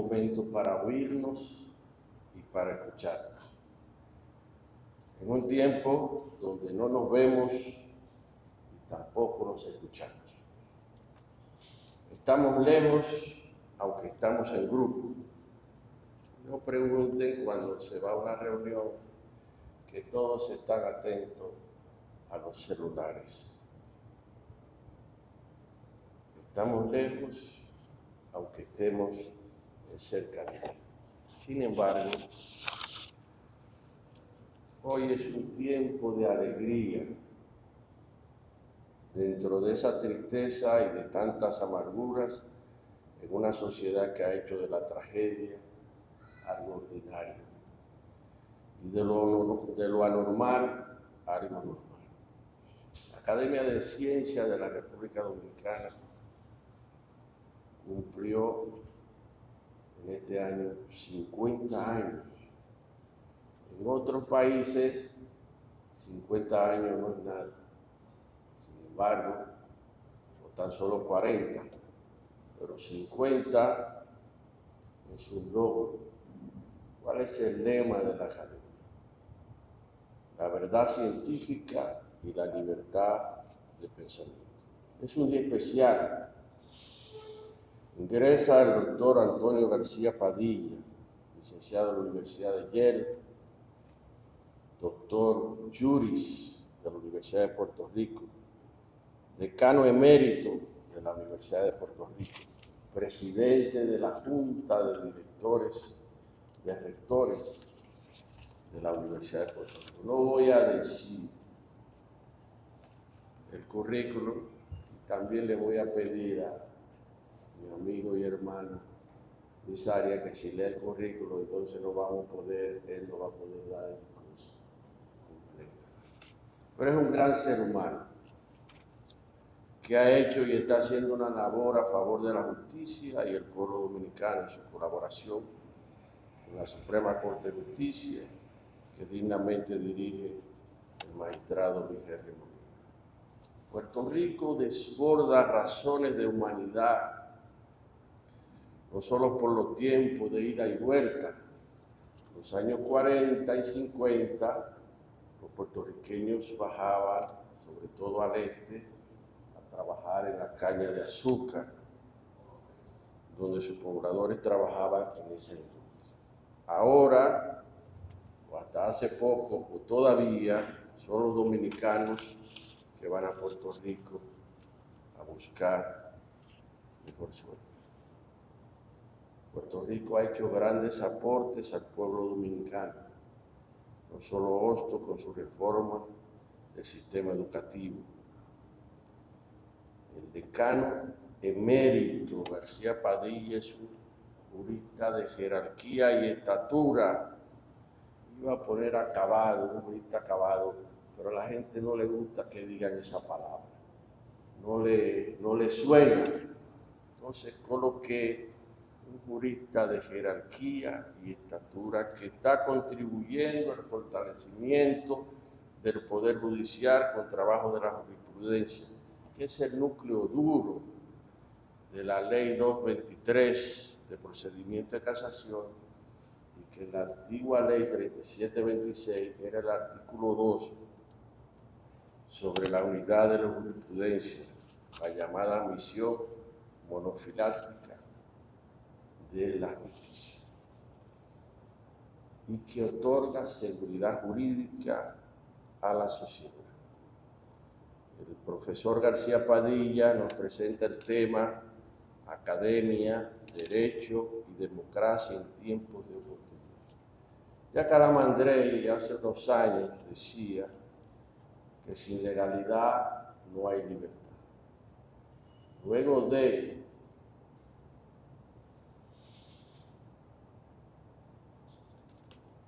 Momento para oírnos y para escucharnos. En un tiempo donde no nos vemos y tampoco nos escuchamos. Estamos lejos, aunque estamos en grupo. No pregunten cuando se va a una reunión que todos están atentos a los celulares. Estamos lejos, aunque estemos en cercanía. Sin embargo, hoy es un tiempo de alegría. Dentro de esa tristeza y de tantas amarguras, en una sociedad que ha hecho de la tragedia algo ordinario y de lo anormal algo normal. La Academia de Ciencias de la República Dominicana cumplió en este año 50 años. En otros países, 50 años no es nada. Sin embargo, no tan solo 40, pero 50 es un logro. ¿Cuál es el lema de la academia? La verdad científica y la libertad de pensamiento. Es un día especial. Ingresa el doctor Antonio García Padilla, licenciado en la Universidad de Yale, doctor juris de la Universidad de Puerto Rico, decano emérito de la Universidad de Puerto Rico, presidente de la Junta de Directores de Rectores de la Universidad de Puerto Rico. No voy a decir el currículum, y también le voy a pedir a mi amigo y hermano Luis Arias que si lee el currículum, entonces él no va a poder dar el curso completo. Pero es un gran ser humano que ha hecho y está haciendo una labor a favor de la justicia y el pueblo dominicano en su colaboración con la Suprema Corte de Justicia, que dignamente dirige el magistrado Luis R. Molina. Puerto Rico desborda razones de humanidad, no solo por los tiempos de ida y vuelta. En los años 40 y 50, los puertorriqueños bajaban, sobre todo al este, a trabajar en la caña de azúcar, donde sus pobladores trabajaban en esa industria. Ahora, o hasta hace poco, o todavía, son los dominicanos que van a Puerto Rico a buscar mejor suerte. Puerto Rico ha hecho grandes aportes al pueblo dominicano, no solo Hostos con su reforma del sistema educativo. El decano emérito García Padilla es un jurista de jerarquía y estatura. Iba a poner acabado, un jurista acabado, pero a la gente no le gusta que digan esa palabra. No le suena. Entonces coloqué un jurista de jerarquía y estatura que está contribuyendo al fortalecimiento del Poder Judicial con trabajo de la jurisprudencia, que es el núcleo duro de la Ley 223 de procedimiento de casación, y que en la antigua Ley 3726 era el artículo 2 sobre la unidad de la jurisprudencia, la llamada misión monofiláctica de la justicia, y que otorga seguridad jurídica a la sociedad. El profesor García Padilla nos presenta el tema Academia, Derecho y Democracia en tiempos de oportunidad. Ya Calamandrei hace 2 años decía que sin legalidad no hay libertad. Luego de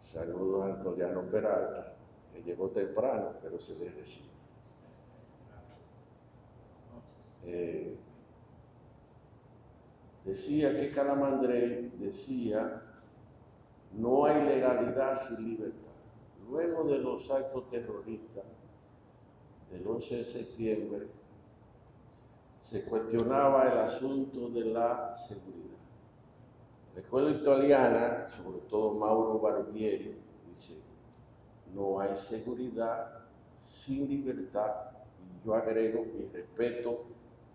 saludos a Antonio Peralta, que llegó temprano, pero se le recibe. Decía que Calamandrei decía, no hay legalidad sin libertad. Luego de los actos terroristas del 11 de septiembre, se cuestionaba el asunto de la seguridad. La escuela italiana, sobre todo Mauro Barbieri, dice, no hay seguridad sin libertad, y yo agrego, y respeto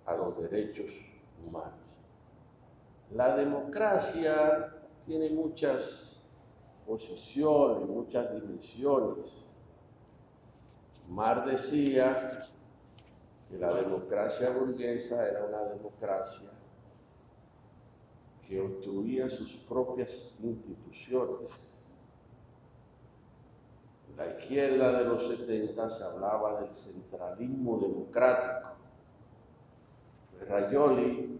a los derechos humanos. La democracia tiene muchas posiciones, muchas dimensiones. Marx decía que la democracia burguesa era una democracia que obstruía sus propias instituciones. La izquierda de los 70 se hablaba del centralismo democrático. Rayoli,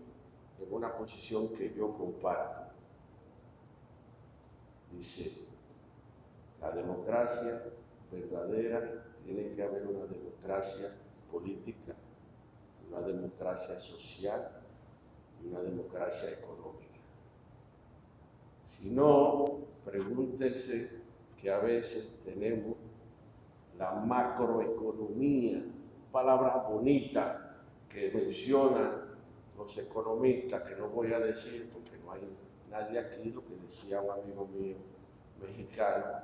en una posición que yo comparto, dice, la democracia verdadera tiene que haber una democracia política, una democracia social y una democracia económica. Si no, pregúntese que a veces tenemos la macroeconomía, palabra bonita que mencionan los economistas, que no voy a decir porque no hay nadie aquí, lo que decía un amigo mío mexicano,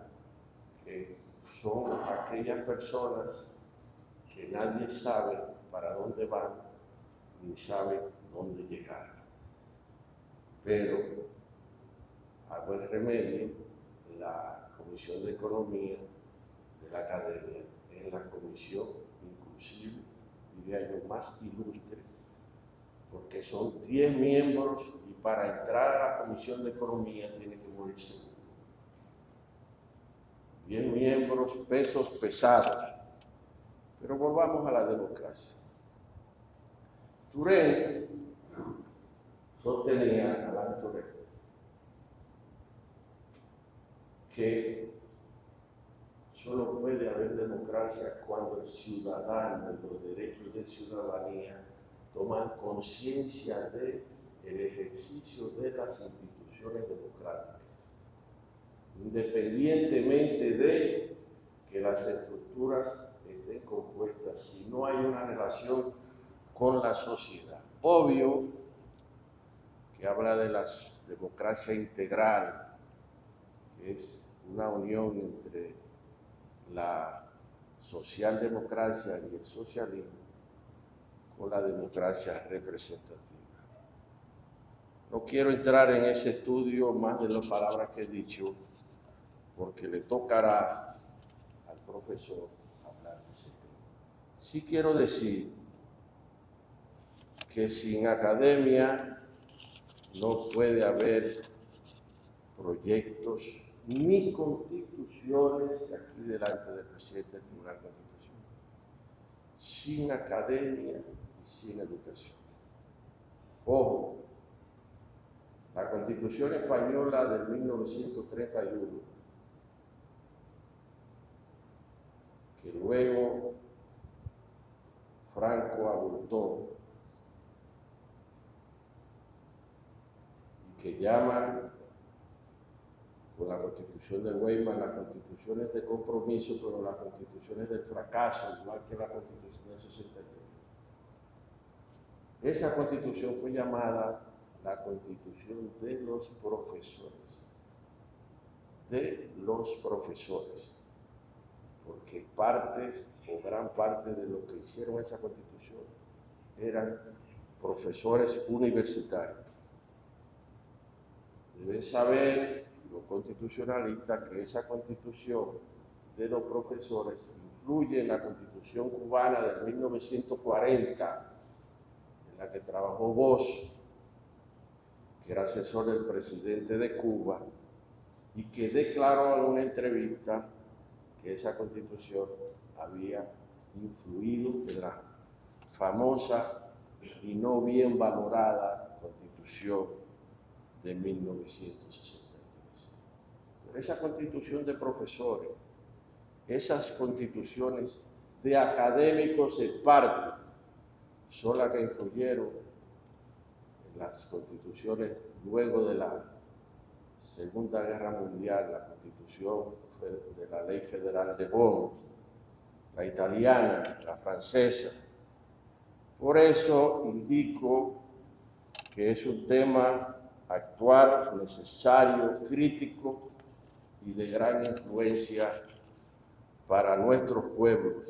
que son aquellas personas que nadie sabe para dónde van ni sabe dónde llegar. Pero, a buen remedio, la Comisión de Economía de la Academia es la comisión, inclusive, diría yo, más ilustre, porque son 10 miembros y para entrar a la Comisión de Economía tiene que morirse uno. 10 miembros, pesos pesados. Pero volvamos a la democracia. Turén sostenía, Alain Turén, que solo puede haber democracia cuando el ciudadano y los derechos de ciudadanía toman conciencia del ejercicio de las instituciones democráticas, independientemente de que las estructuras estén compuestas, si no hay una relación con la sociedad. Obvio que habla de la democracia integral, que es una unión entre la socialdemocracia y el socialismo con la democracia representativa. No quiero entrar en ese estudio más de las palabras que he dicho, porque le tocará al profesor hablar de ese tema. Sí quiero decir que sin academia no puede haber proyectos ni constituciones, aquí delante del presidente del Tribunal Constitucional, sin academia y sin educación. Ojo, la Constitución española de 1931, que luego Franco abultó y que llaman con la Constitución de Weimar las constituciones de compromiso, pero las constituciones del fracaso, igual que la Constitución del 63. Esa Constitución fue llamada la Constitución de los profesores. De los profesores. Porque parte o gran parte de lo que hicieron esa Constitución eran profesores universitarios. Deben saber los constitucionalistas que esa Constitución de los profesores influye en la Constitución cubana de 1940, en la que trabajó Bosch, que era asesor del presidente de Cuba, y que declaró en una entrevista que esa Constitución había influido en la famosa y no bien valorada Constitución de 1963. Pero esa Constitución de profesores, esas constituciones de académicos en parte, son las que influyeron en las constituciones luego de la Segunda Guerra Mundial, la Constitución de la Ley Federal de Bonn, la italiana, la francesa. Por eso indico que es un tema actuar necesario, crítico y de gran influencia para nuestros pueblos,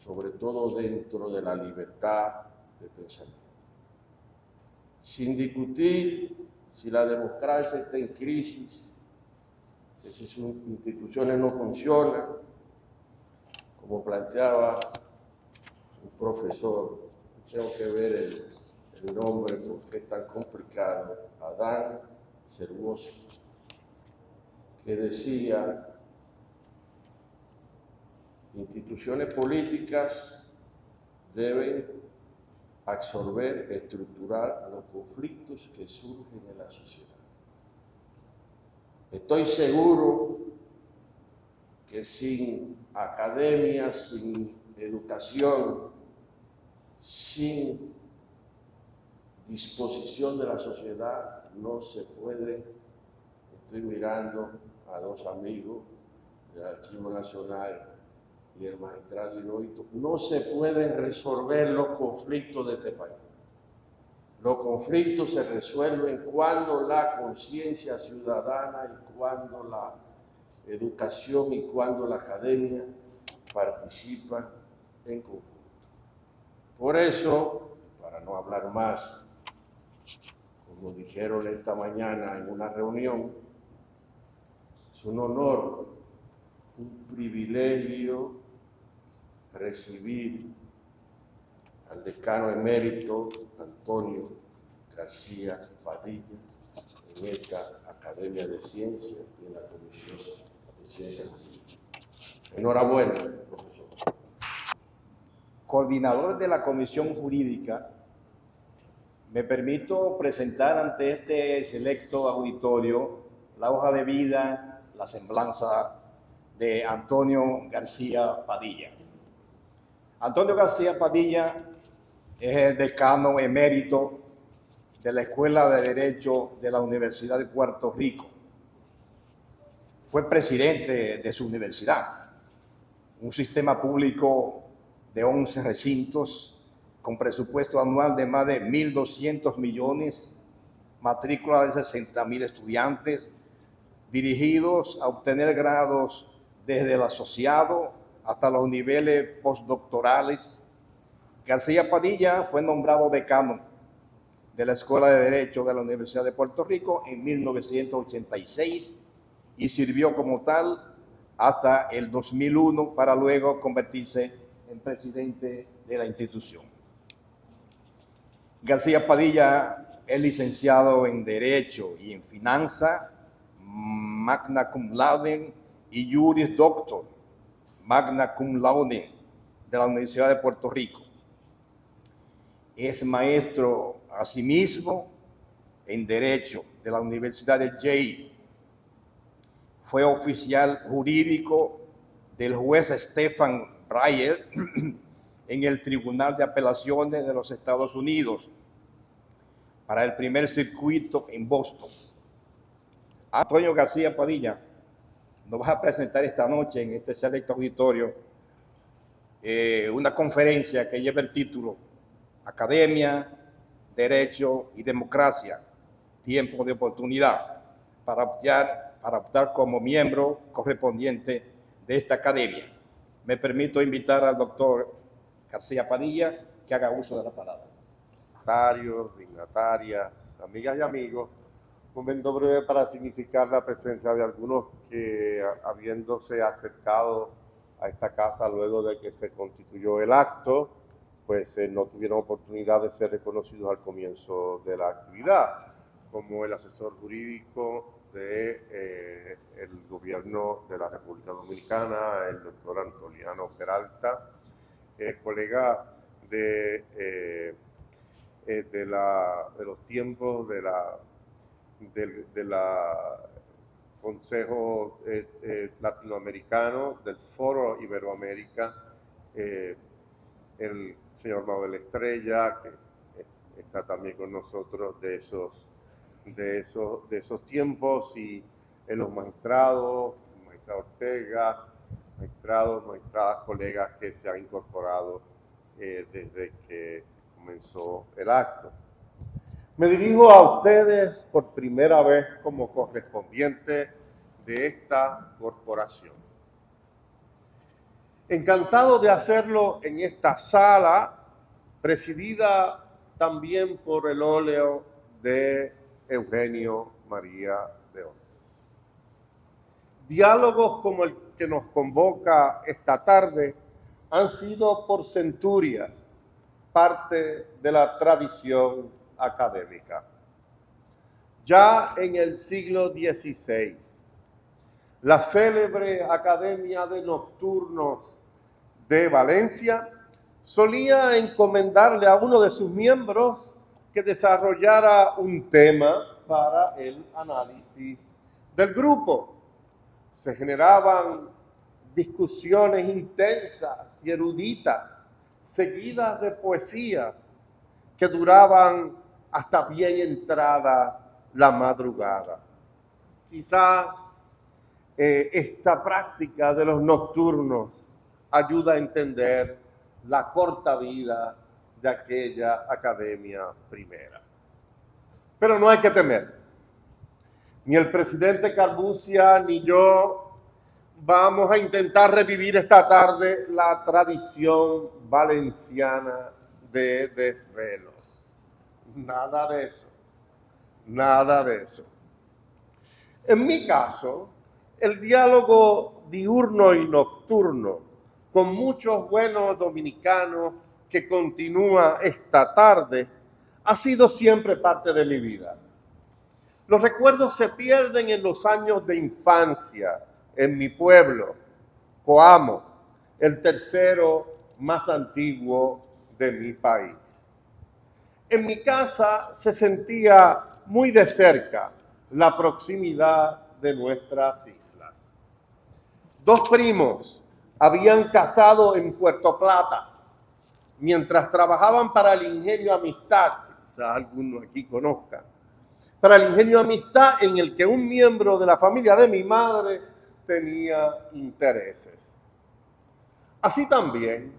sobre todo dentro de la libertad de pensamiento. Sin discutir si la democracia está en crisis, que si sus instituciones no funcionan, como planteaba un profesor, tengo que ver el nombre porque es tan complicado, Adán Cervoso, que decía: instituciones políticas deben absorber, estructurar los conflictos que surgen en la sociedad. Estoy seguro que sin academia, sin educación, sin disposición de la sociedad, no se puede. Estoy mirando a dos amigos del Archivo Nacional y el magistrado Hirohito. No se pueden resolver los conflictos de este país. Los conflictos se resuelven cuando la conciencia ciudadana y cuando la educación y cuando la academia participan en conjunto. Por eso, para no hablar más, como dijeron esta mañana en una reunión, es un honor, un privilegio recibir al decano emérito Antonio García Padilla en esta Academia de Ciencias y en la Comisión de Ciencias Jurídicas. Enhorabuena, profesor. Coordinador de la Comisión Jurídica, me permito presentar ante este selecto auditorio la hoja de vida, la semblanza de Antonio García Padilla. Antonio García Padilla es el decano emérito de la Escuela de Derecho de la Universidad de Puerto Rico. Fue presidente de su universidad, un sistema público de 11 recintos con presupuesto anual de más de 1.200 millones, matrícula de 60.000 estudiantes, dirigidos a obtener grados desde el asociado hasta los niveles postdoctorales. García Padilla fue nombrado decano de la Escuela de Derecho de la Universidad de Puerto Rico en 1986 y sirvió como tal hasta el 2001 para luego convertirse en presidente de la institución. García Padilla es licenciado en Derecho y en Finanza, magna cum laude y Juris Doctor, magna cum laude de la Universidad de Puerto Rico. Es maestro asimismo en Derecho de la Universidad de Yale. Fue oficial jurídico del juez Stephen Breyer en el Tribunal de Apelaciones de los Estados Unidos para el primer circuito en Boston. Antonio García Padilla nos va a presentar esta noche en este selecto auditorio una conferencia que lleva el título Academia, Derecho y Democracia, tiempo de oportunidad para optar como miembro correspondiente de esta academia. Me permito invitar al doctor García Padilla que haga uso de la palabra. Dignatarias, amigas y amigos, un momento breve para significar la presencia de algunos que, habiéndose acercado a esta casa luego de que se constituyó el acto, pues no tuvieron oportunidad de ser reconocidos al comienzo de la actividad, como el asesor jurídico del gobierno de la República Dominicana, el doctor Antoliano Peralta, colega de los tiempos del Consejo Latinoamericano, del Foro Iberoamérica, el señor Manuel Estrella, que está también con nosotros de esos tiempos, y en los magistrados, magistrado Ortega, magistradas, colegas que se han incorporado desde que comenzó el acto. Me dirijo a ustedes por primera vez como correspondiente de esta corporación. Encantado de hacerlo en esta sala, presidida también por el óleo de Eugenio María de Hostos. Diálogos como el que nos convoca esta tarde han sido por centurias parte de la tradición académica. Ya en el siglo XVI, la célebre Academia de Nocturnos de Valencia solía encomendarle a uno de sus miembros que desarrollara un tema para el análisis del grupo. Se generaban discusiones intensas y eruditas, seguidas de poesía, que duraban hasta bien entrada la madrugada. Quizás esta práctica de los nocturnos ayuda a entender la corta vida de aquella academia primera. Pero no hay que temer. Ni el presidente Carbucia ni yo vamos a intentar revivir esta tarde la tradición valenciana de desvelos. Nada de eso. Nada de eso. En mi caso, el diálogo diurno y nocturno con muchos buenos dominicanos que continúa esta tarde ha sido siempre parte de mi vida. Los recuerdos se pierden en los años de infancia en mi pueblo, Coamo, el tercero más antiguo de mi país. En mi casa se sentía muy de cerca la proximidad de nuestras islas. Dos primos habían casado en Puerto Plata mientras trabajaban para el Ingenio Amistad, quizás algunos aquí conozcan, para el Ingenio Amistad en el que un miembro de la familia de mi madre tenía intereses. Así también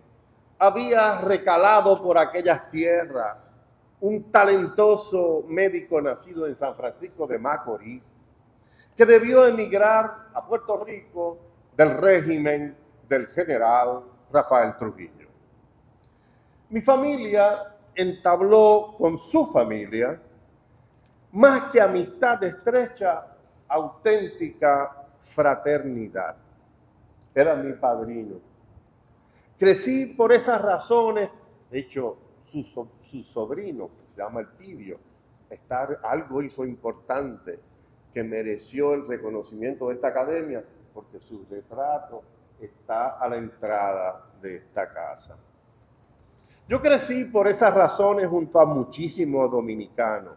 había recalado por aquellas tierras un talentoso médico nacido en San Francisco de Macorís, que debió emigrar a Puerto Rico del régimen del general Rafael Trujillo. Mi familia entabló con su familia más que amistad estrecha, auténtica fraternidad. Era mi padrino. Crecí por esas razones. De hecho, su sobrino, que se llama Elpidio, algo hizo importante que mereció el reconocimiento de esta academia, porque su retrato está a la entrada de esta casa. Yo crecí por esas razones junto a muchísimos dominicanos,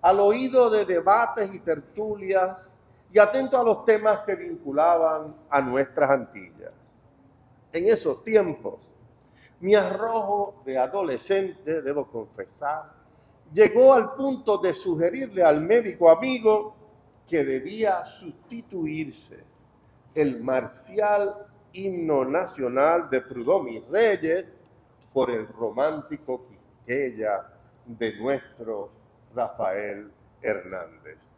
al oído de debates y tertulias y atento a los temas que vinculaban a nuestras Antillas. En esos tiempos, mi arrojo de adolescente, debo confesar, llegó al punto de sugerirle al médico amigo que debía sustituirse el marcial himno nacional de Prudhomme Reyes por el romántico Quisqueya de nuestro Rafael Hernández.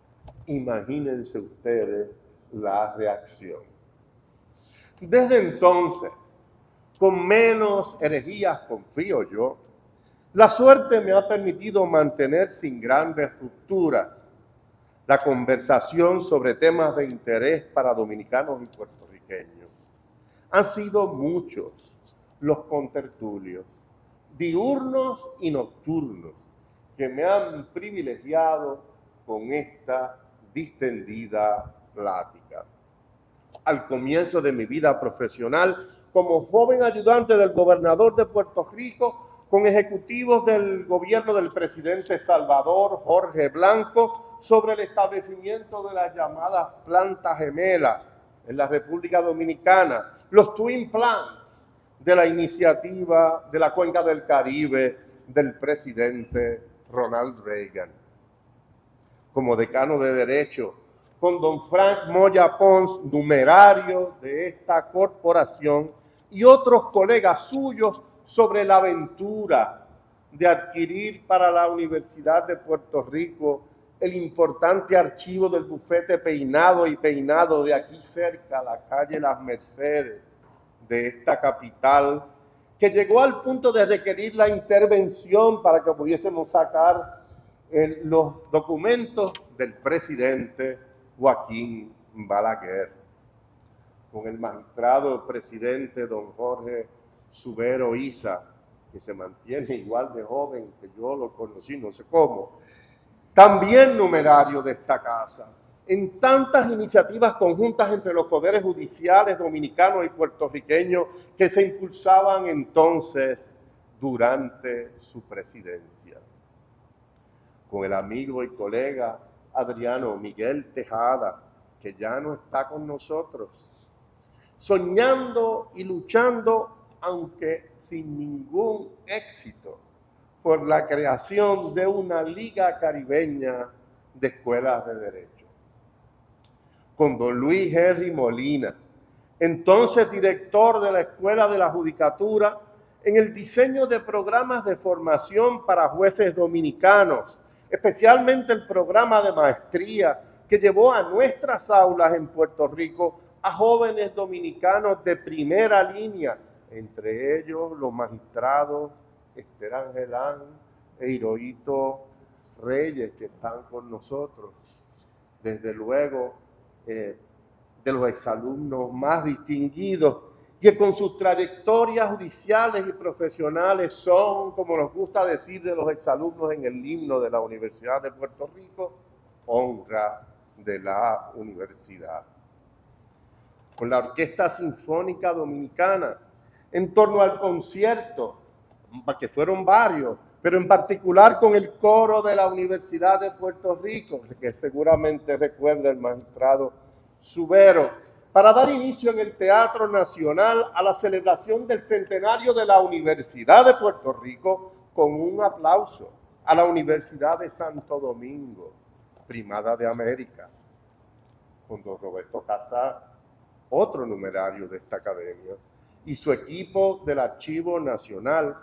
Imagínense ustedes la reacción. Desde entonces, con menos herejías, confío yo, la suerte me ha permitido mantener sin grandes rupturas la conversación sobre temas de interés para dominicanos y puertorriqueños. Han sido muchos los contertulios, diurnos y nocturnos, que me han privilegiado con esta distendida plática. Al comienzo de mi vida profesional, como joven ayudante del gobernador de Puerto Rico, con ejecutivos del gobierno del presidente Salvador Jorge Blanco, sobre el establecimiento de las llamadas plantas gemelas en la República Dominicana, los Twin Plants de la iniciativa de la Cuenca del Caribe del presidente Ronald Reagan. Como decano de Derecho, con don Frank Moya Pons, numerario de esta corporación, y otros colegas suyos sobre la aventura de adquirir para la Universidad de Puerto Rico el importante archivo del bufete Peinado y Peinado de aquí cerca, la calle Las Mercedes de esta capital, que llegó al punto de requerir la intervención para que pudiésemos sacar los documentos del presidente Joaquín Balaguer, con el magistrado presidente don Jorge Subero Isa, que se mantiene igual de joven que yo lo conocí, no sé cómo, también numerario de esta casa, en tantas iniciativas conjuntas entre los poderes judiciales dominicanos y puertorriqueños que se impulsaban entonces durante su presidencia. Con el amigo y colega Adriano Miguel Tejada, que ya no está con nosotros, soñando y luchando, aunque sin ningún éxito, por la creación de una Liga Caribeña de Escuelas de Derecho. Con don Luis Henry Molina, entonces director de la Escuela de la Judicatura, en el diseño de programas de formación para jueces dominicanos, especialmente el programa de maestría que llevó a nuestras aulas en Puerto Rico a jóvenes dominicanos de primera línea, entre ellos los magistrados Esther Angelán e Hirohito Reyes, que están con nosotros. Desde luego, de los exalumnos más distinguidos, que con sus trayectorias judiciales y profesionales son, como nos gusta decir de los exalumnos en el himno de la Universidad de Puerto Rico, honra de la universidad. Con la Orquesta Sinfónica Dominicana, en torno al concierto, que fueron varios, pero en particular con el coro de la Universidad de Puerto Rico, que seguramente recuerda el magistrado Subero, para dar inicio en el Teatro Nacional a la celebración del centenario de la Universidad de Puerto Rico, con un aplauso a la Universidad de Santo Domingo, primada de América, con don Roberto Casar, otro numerario de esta academia, y su equipo del Archivo Nacional,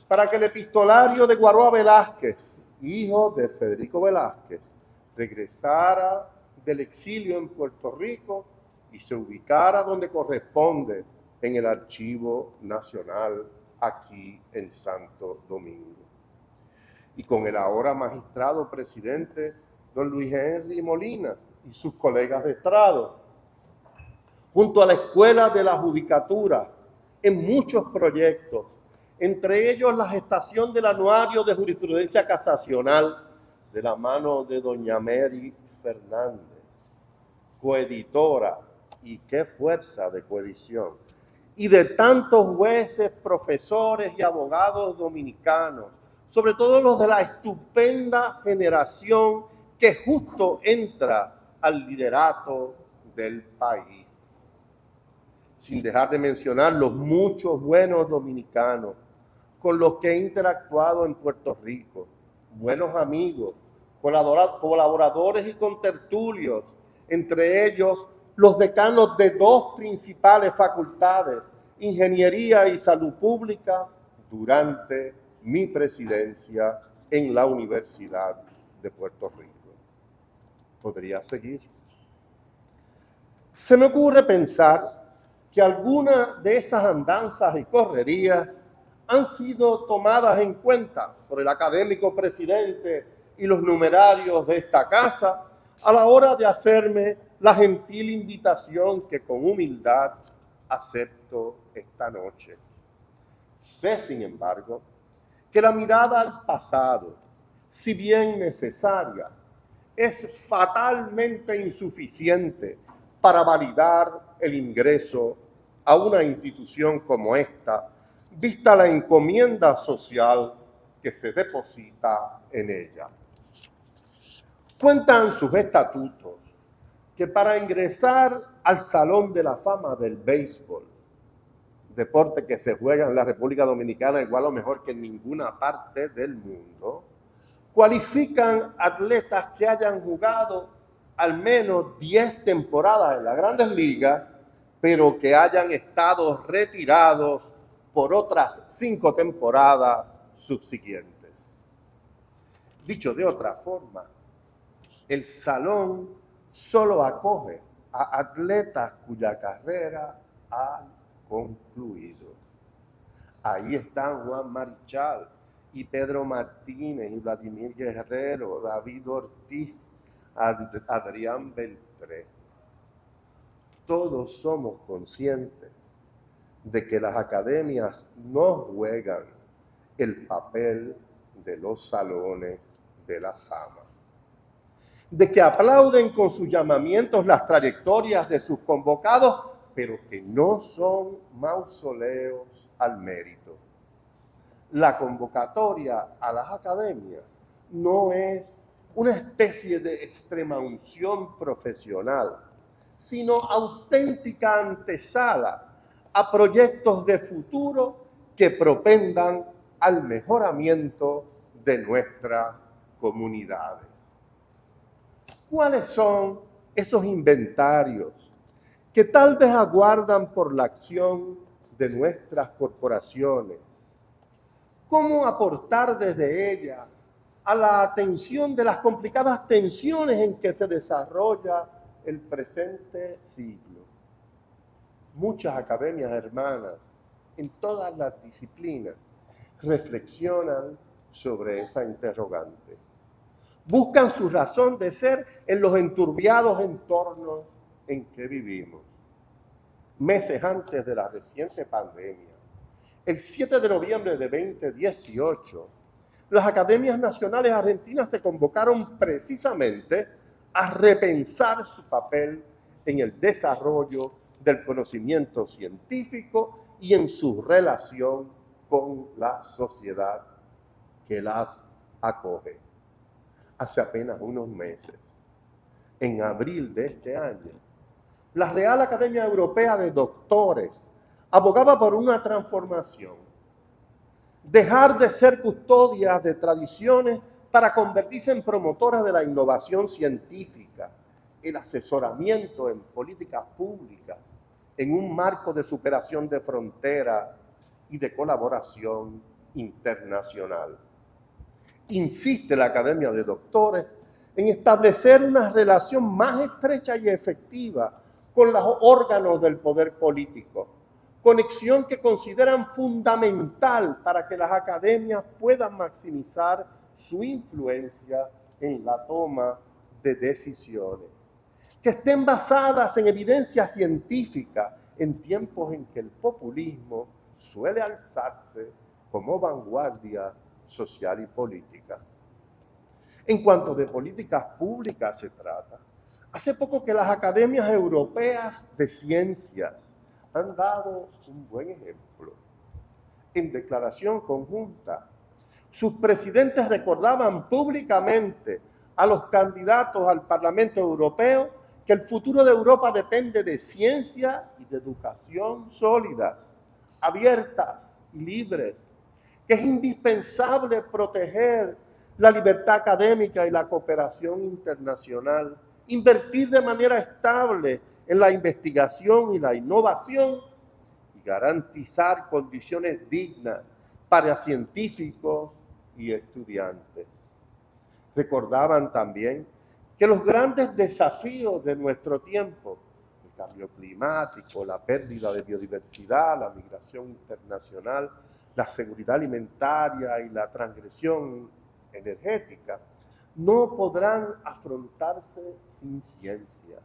para que el epistolario de Guaroa Velázquez, hijo de Federico Velázquez, regresara del exilio en Puerto Rico y se ubicara donde corresponde, en el Archivo Nacional, aquí en Santo Domingo. Y con el ahora magistrado presidente, don Luis Henry Molina, y sus colegas de estrado, junto a la Escuela de la Judicatura, en muchos proyectos, entre ellos la gestación del Anuario de Jurisprudencia Casacional, de la mano de doña Mary Fernández, coeditora, y qué fuerza de coedición, y de tantos jueces, profesores y abogados dominicanos, sobre todo los de la estupenda generación que justo entra al liderato del país. Sin dejar de mencionar los muchos buenos dominicanos con los que he interactuado en Puerto Rico, buenos amigos, colaboradores y contertulios, entre ellos los decanos de dos principales facultades, Ingeniería y Salud Pública, durante mi presidencia en la Universidad de Puerto Rico. Podría seguir. Se me ocurre pensar que algunas de esas andanzas y correrías han sido tomadas en cuenta por el académico presidente y los numerarios de esta casa a la hora de hacerme la gentil invitación que con humildad acepto esta noche. Sé, sin embargo, que la mirada al pasado, si bien necesaria, es fatalmente insuficiente para validar el ingreso a una institución como esta, vista la encomienda social que se deposita en ella. Cuentan sus estatutos que para ingresar al Salón de la Fama del Béisbol, deporte que se juega en la República Dominicana igual o mejor que en ninguna parte del mundo, cualifican atletas que hayan jugado al menos 10 temporadas en las Grandes Ligas, pero que hayan estado retirados por otras 5 temporadas subsiguientes. Dicho de otra forma, el salón solo acoge a atletas cuya carrera ha concluido. Ahí están Juan Marichal y Pedro Martínez y Vladimir Guerrero, David Ortiz, Adrián Beltré. Todos somos conscientes de que las academias no juegan el papel de los salones de la fama, de que aplauden con sus llamamientos las trayectorias de sus convocados, pero que no son mausoleos al mérito. La convocatoria a las academias no es una especie de extrema unción profesional, sino auténtica antesala a proyectos de futuro que propendan al mejoramiento de nuestras comunidades. ¿Cuáles son esos inventarios que tal vez aguardan por la acción de nuestras corporaciones? ¿Cómo aportar desde ellas a la atención de las complicadas tensiones en que se desarrolla el presente siglo? Muchas academias hermanas en todas las disciplinas reflexionan sobre esa interrogante. Buscan su razón de ser en los enturbiados entornos en que vivimos. Meses antes de la reciente pandemia, el 7 de noviembre de 2018, las academias nacionales argentinas se convocaron precisamente a repensar su papel en el desarrollo del conocimiento científico y en su relación con la sociedad que las acoge. Hace apenas unos meses, en abril de este año, la Real Academia Europea de Doctores abogaba por una transformación, dejar de ser custodias de tradiciones para convertirse en promotoras de la innovación científica, el asesoramiento en políticas públicas, en un marco de superación de fronteras y de colaboración internacional. Insiste la Academia de Doctores en establecer una relación más estrecha y efectiva con los órganos del poder político, conexión que consideran fundamental para que las academias puedan maximizar su influencia en la toma de decisiones, que estén basadas en evidencia científica en tiempos en que el populismo suele alzarse como vanguardia social y política. En cuanto de políticas públicas se trata, hace poco que las academias europeas de ciencias han dado un buen ejemplo. En declaración conjunta, sus presidentes recordaban públicamente a los candidatos al Parlamento Europeo que el futuro de Europa depende de ciencia y de educación sólidas, abiertas y libres, que es indispensable proteger la libertad académica y la cooperación internacional, invertir de manera estable en la investigación y la innovación y garantizar condiciones dignas para científicos y estudiantes. Recordaban también que los grandes desafíos de nuestro tiempo, el cambio climático, la pérdida de biodiversidad, la migración internacional, la seguridad alimentaria y la transgresión energética, no podrán afrontarse sin ciencia,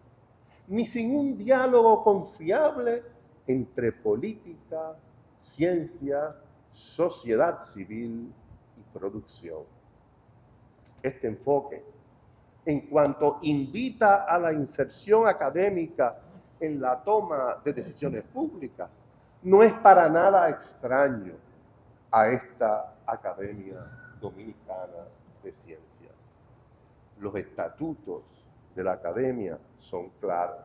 ni sin un diálogo confiable entre política, ciencia, sociedad civil y producción. Este enfoque, en cuanto invita a la inserción académica en la toma de decisiones públicas, no es para nada extraño a esta Academia Dominicana de Ciencias. Los estatutos de la Academia son claros.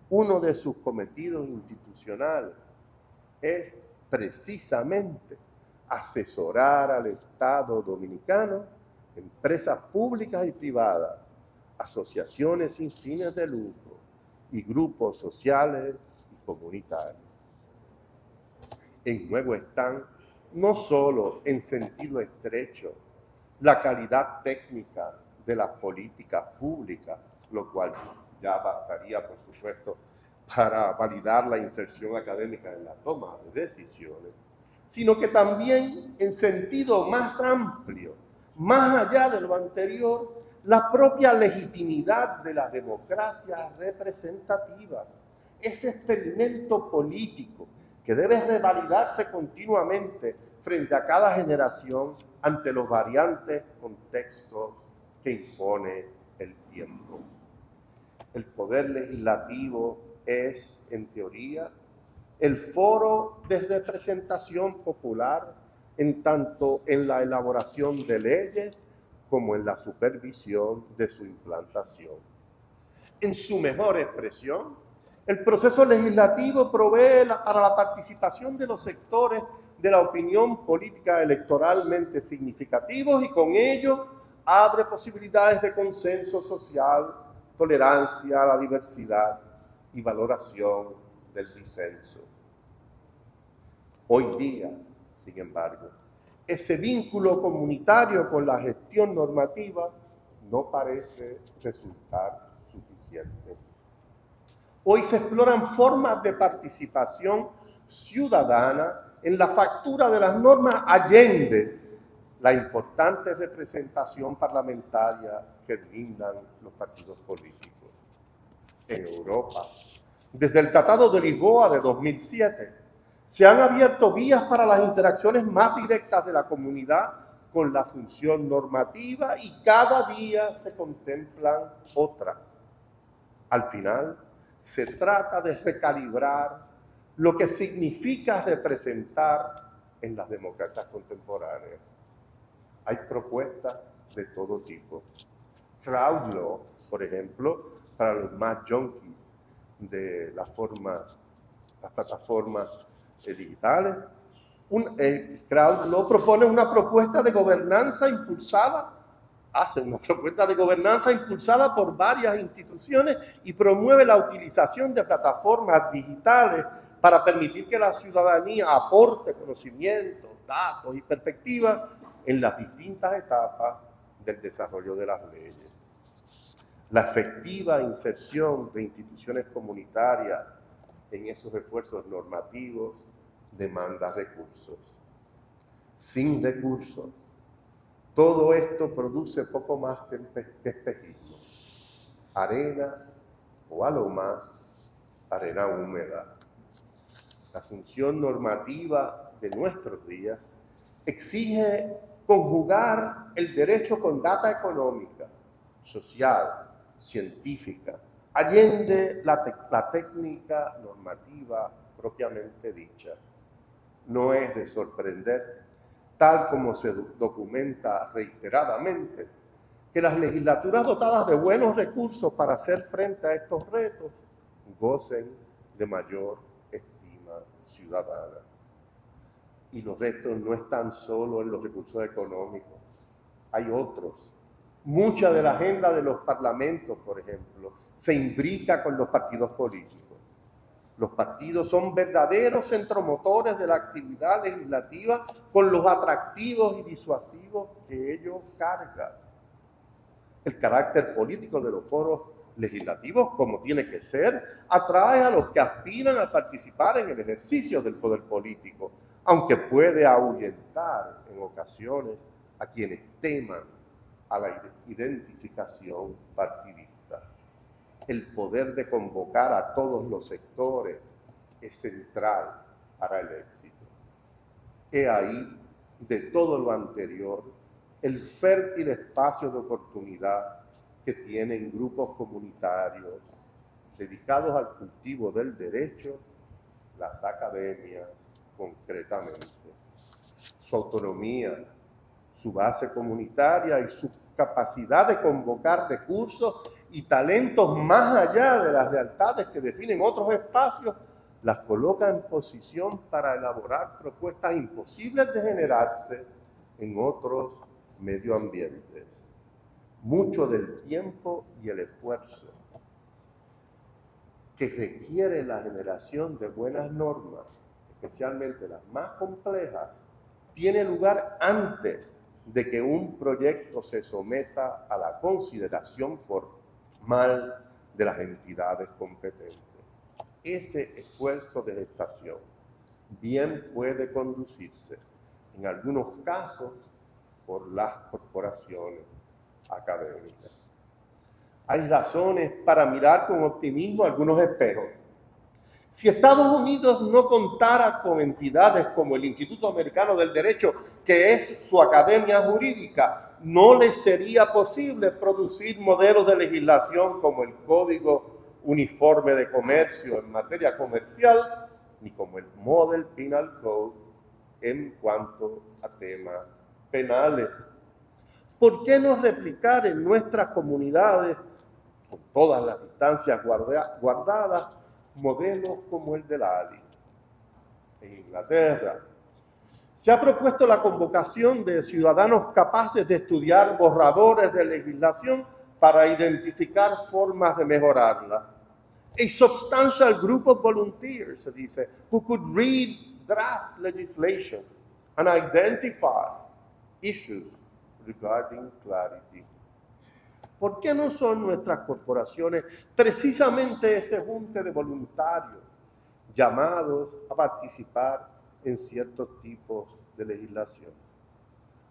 Uno de sus cometidos institucionales es precisamente asesorar al Estado dominicano, empresas públicas y privadas, asociaciones sin fines de lucro y grupos sociales y comunitarios. En juego están no solo en sentido estrecho la calidad técnica de las políticas públicas, lo cual ya bastaría, por supuesto, para validar la inserción académica en la toma de decisiones, sino que también en sentido más amplio, más allá de lo anterior, la propia legitimidad de la democracia representativa, ese experimento político que debe revalidarse continuamente frente a cada generación ante los variantes contextos que impone el tiempo. El poder legislativo es, en teoría, el foro de representación popular en tanto en la elaboración de leyes como en la supervisión de su implantación. En su mejor expresión, el proceso legislativo provee para la participación de los sectores de la opinión política electoralmente significativos y con ello abre posibilidades de consenso social, tolerancia a la diversidad y valoración del disenso. Hoy día, sin embargo, ese vínculo comunitario con la gestión normativa no parece resultar suficiente. Hoy se exploran formas de participación ciudadana en la factura de las normas allende la importante representación parlamentaria que brindan los partidos políticos. En Europa, desde el Tratado de Lisboa de 2007, se han abierto vías para las interacciones más directas de la comunidad con la función normativa y cada día se contemplan otras. Al final, se trata de recalibrar lo que significa representar en las democracias contemporáneas. Hay propuestas de todo tipo. Crowd law, por ejemplo, para los más junkies de las plataformas digitales. Crowd law propone una propuesta de gobernanza impulsada por varias instituciones y promueve la utilización de plataformas digitales para permitir que la ciudadanía aporte conocimientos, datos y perspectivas en las distintas etapas del desarrollo de las leyes. La efectiva inserción de instituciones comunitarias en esos esfuerzos normativos demanda recursos. Sin recursos, todo esto produce poco más que espejismo, arena o a lo más arena húmeda. La función normativa de nuestros días exige conjugar el derecho con data económica, social, científica, allende la técnica normativa propiamente dicha. No es de sorprender, tal como se documenta reiteradamente, que las legislaturas dotadas de buenos recursos para hacer frente a estos retos gocen de mayor estima ciudadana. Y los retos no están solo en los recursos económicos, hay otros. Mucha de la agenda de los parlamentos, por ejemplo, se imbrica con los partidos políticos. Los partidos son verdaderos centromotores de la actividad legislativa con los atractivos y disuasivos que ellos cargan. El carácter político de los foros legislativos, como tiene que ser, atrae a los que aspiran a participar en el ejercicio del poder político, aunque puede ahuyentar en ocasiones a quienes teman a la identificación partidista. El poder de convocar a todos los sectores es central para el éxito. He ahí, de todo lo anterior, el fértil espacio de oportunidad que tienen grupos comunitarios dedicados al cultivo del derecho, las academias concretamente. Su autonomía, su base comunitaria y su capacidad de convocar recursos y talentos más allá de las lealtades que definen otros espacios, las coloca en posición para elaborar propuestas imposibles de generarse en otros medioambientes. Mucho del tiempo y el esfuerzo que requiere la generación de buenas normas, especialmente las más complejas, tiene lugar antes de que un proyecto se someta a la consideración formal de las entidades competentes. Ese esfuerzo de gestación bien puede conducirse, en algunos casos, por las corporaciones académicas. Hay razones para mirar con optimismo algunos espejos. Si Estados Unidos no contara con entidades como el Instituto Americano del Derecho, que es su academia jurídica, no les sería posible producir modelos de legislación como el Código Uniforme de Comercio en materia comercial, ni como el Model Penal Code en cuanto a temas penales. ¿Por qué no replicar en nuestras comunidades, con todas las distancias guardadas, modelos como el de la ALI? En Inglaterra se ha propuesto la convocación de ciudadanos capaces de estudiar borradores de legislación para identificar formas de mejorarla. A substantial group of volunteers, se dice, who could read draft legislation and identify issues regarding clarity. ¿Por qué no son nuestras corporaciones precisamente ese junte de voluntarios llamados a participar en ciertos tipos de legislación?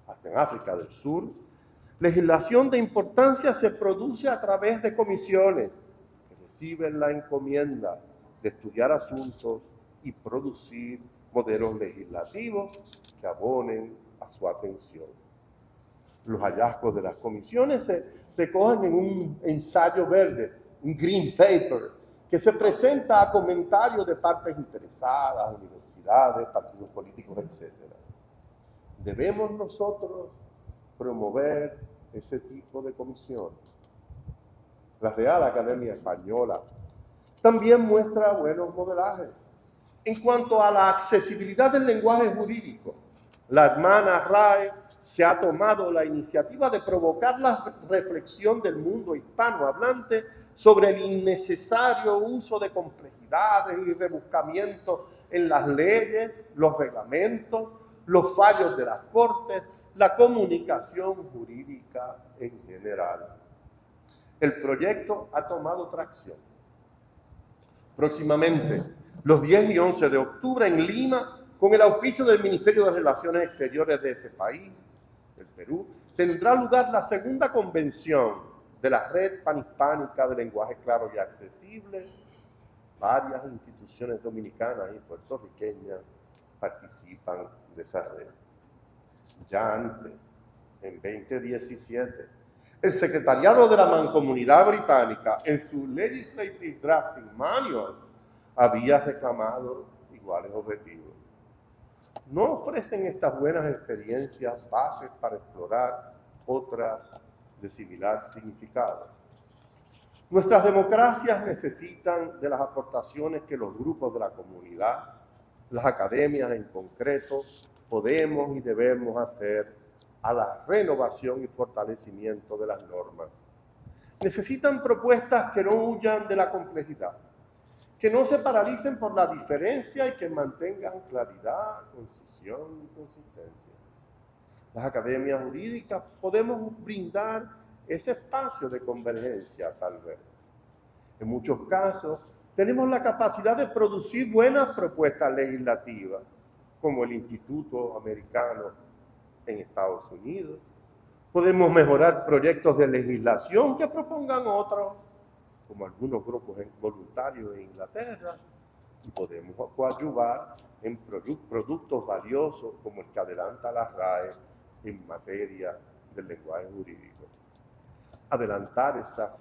Hasta en África del Sur, legislación de importancia se produce a través de comisiones que reciben la encomienda de estudiar asuntos y producir modelos legislativos que abonen a su atención. Los hallazgos de las comisiones se recogen en un ensayo verde, un green paper, que se presenta a comentarios de partes interesadas, universidades, partidos políticos, etc. Debemos nosotros promover ese tipo de comisiones. La Real Academia Española también muestra buenos modelajes. En cuanto a la accesibilidad del lenguaje jurídico, la hermana RAE se ha tomado la iniciativa de provocar la reflexión del mundo hispanohablante sobre el innecesario uso de complejidades y rebuscamientos en las leyes, los reglamentos, los fallos de las cortes, la comunicación jurídica en general. El proyecto ha tomado tracción. Próximamente, los 10 y 11 de octubre en Lima, con el auspicio del Ministerio de Relaciones Exteriores de ese país, el Perú, tendrá lugar la segunda convención de la Red Panhispánica de Lenguaje Claro y Accesible. Varias instituciones dominicanas y puertorriqueñas participan de esa red. Ya antes, en 2017, el Secretariado de la Mancomunidad Británica, en su Legislative Drafting Manual, había reclamado iguales objetivos. ¿No ofrecen estas buenas experiencias bases para explorar otras de similar significado? Nuestras democracias necesitan de las aportaciones que los grupos de la comunidad, las academias en concreto, podemos y debemos hacer a la renovación y fortalecimiento de las normas. Necesitan propuestas que no huyan de la complejidad, que no se paralicen por la diferencia y que mantengan claridad, concisión y consistencia. Las academias jurídicas podemos brindar ese espacio de convergencia, tal vez. En muchos casos, tenemos la capacidad de producir buenas propuestas legislativas, como el Instituto Americano en Estados Unidos. Podemos mejorar proyectos de legislación que propongan otros, como algunos grupos voluntarios en Inglaterra, y podemos coadyuvar en productos valiosos como el que adelanta la RAE en materia del lenguaje jurídico. Adelantar esas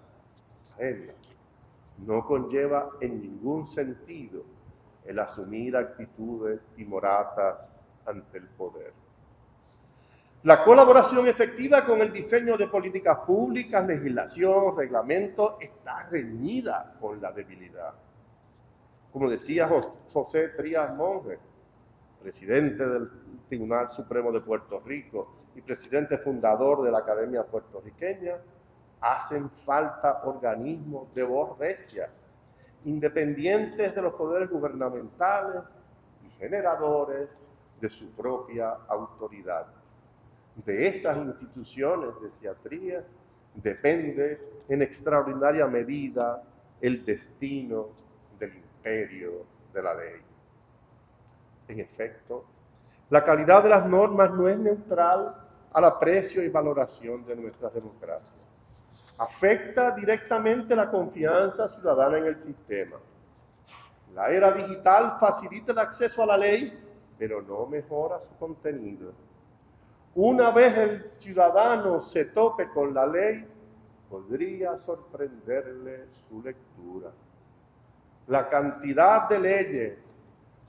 reglas no conlleva en ningún sentido el asumir actitudes timoratas ante el poder. La colaboración efectiva con el diseño de políticas públicas, legislación, reglamentos, está reñida con la debilidad. Como decía José Trías Monge, presidente del Tribunal Supremo de Puerto Rico y presidente fundador de la Academia Puertorriqueña, hacen falta organismos de voz recia, independientes de los poderes gubernamentales y generadores de su propia autoridad. De esas instituciones de psiquiatría depende en extraordinaria medida el destino del imperio de la ley. En efecto, la calidad de las normas no es neutral al aprecio y valoración de nuestras democracias. Afecta directamente la confianza ciudadana en el sistema. La era digital facilita el acceso a la ley, pero no mejora su contenido. Una vez el ciudadano se tope con la ley, podría sorprenderle su lectura. La cantidad de leyes,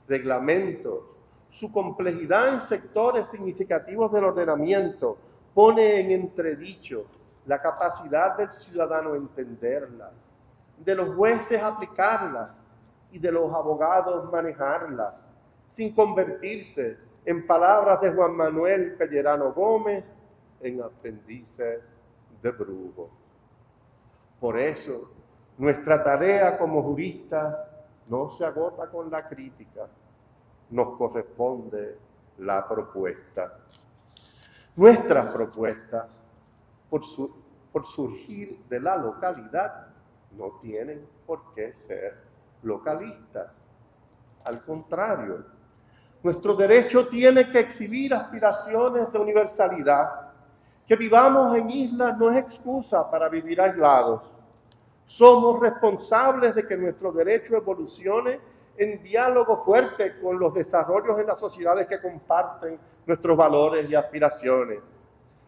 reglamentos, su complejidad en sectores significativos del ordenamiento pone en entredicho la capacidad del ciudadano entenderlas, de los jueces aplicarlas y de los abogados manejarlas, sin convertirse, en palabras de Juan Manuel Pellerano Gómez, en aprendices de brujo. Por eso, nuestra tarea como juristas no se agota con la crítica, nos corresponde la propuesta. Nuestras propuestas, por surgir de la localidad, no tienen por qué ser localistas. Al contrario, nuestro derecho tiene que exhibir aspiraciones de universalidad. Que vivamos en islas no es excusa para vivir aislados. Somos responsables de que nuestro derecho evolucione en diálogo fuerte con los desarrollos en las sociedades que comparten nuestros valores y aspiraciones.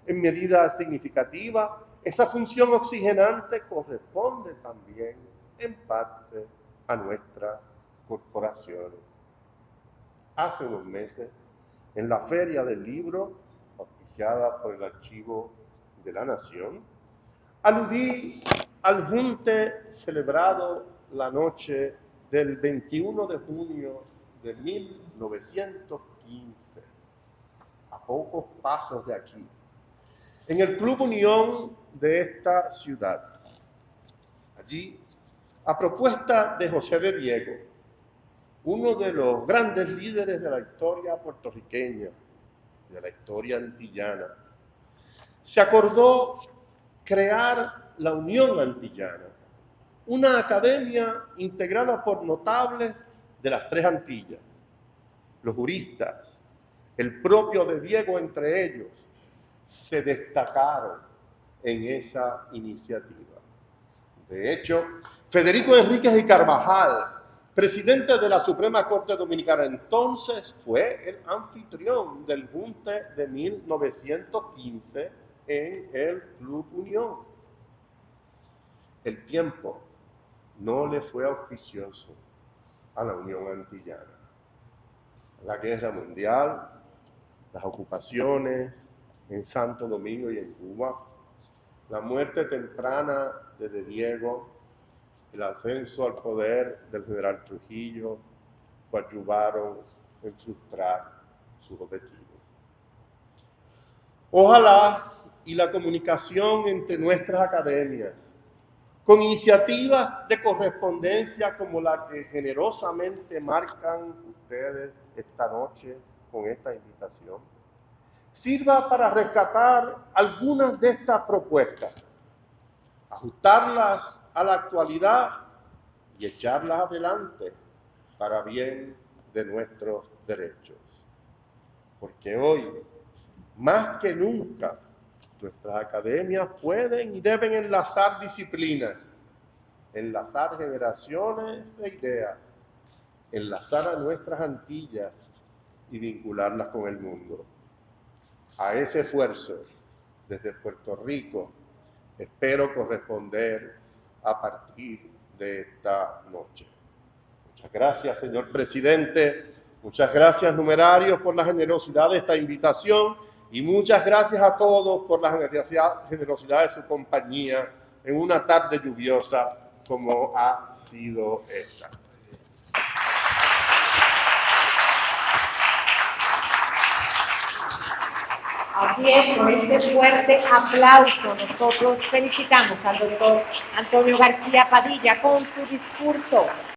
En medida significativa, esa función oxigenante corresponde también, en parte, a nuestras corporaciones. Hace unos meses, en la Feria del Libro, auspiciada por el Archivo de la Nación, aludí al junte celebrado la noche del 21 de junio de 1915, a pocos pasos de aquí, en el Club Unión de esta ciudad. Allí, a propuesta de José de Diego, uno de los grandes líderes de la historia puertorriqueña, de la historia antillana, se acordó crear la Unión Antillana, una academia integrada por notables de las tres Antillas, los juristas, el propio de Diego entre ellos, se destacaron en esa iniciativa. De hecho, Federico Enríquez y Carvajal, presidente de la Suprema Corte Dominicana entonces, fue el anfitrión del junte de 1915 en el Club Unión. El tiempo no le fue auspicioso a la Unión Antillana. La Guerra Mundial, las ocupaciones en Santo Domingo y en Cuba, la muerte temprana de Diego, el ascenso al poder del general Trujillo, coadyuvaron en frustrar sus objetivos. Ojalá y la comunicación entre nuestras academias, con iniciativas de correspondencia como la que generosamente marcan ustedes esta noche con esta invitación, sirva para rescatar algunas de estas propuestas, ajustarlas a la actualidad y echarlas adelante para bien de nuestros derechos. Porque hoy, más que nunca, nuestras academias pueden y deben enlazar disciplinas, enlazar generaciones e ideas, enlazar a nuestras Antillas y vincularlas con el mundo. A ese esfuerzo, desde Puerto Rico, espero corresponder a partir de esta noche. Muchas gracias, señor presidente. Muchas gracias, numerarios, por la generosidad de esta invitación y muchas gracias a todos por la generosidad de su compañía en una tarde lluviosa como ha sido esta. Así es, con este fuerte aplauso nosotros felicitamos al doctor Antonio García Padilla con su discurso.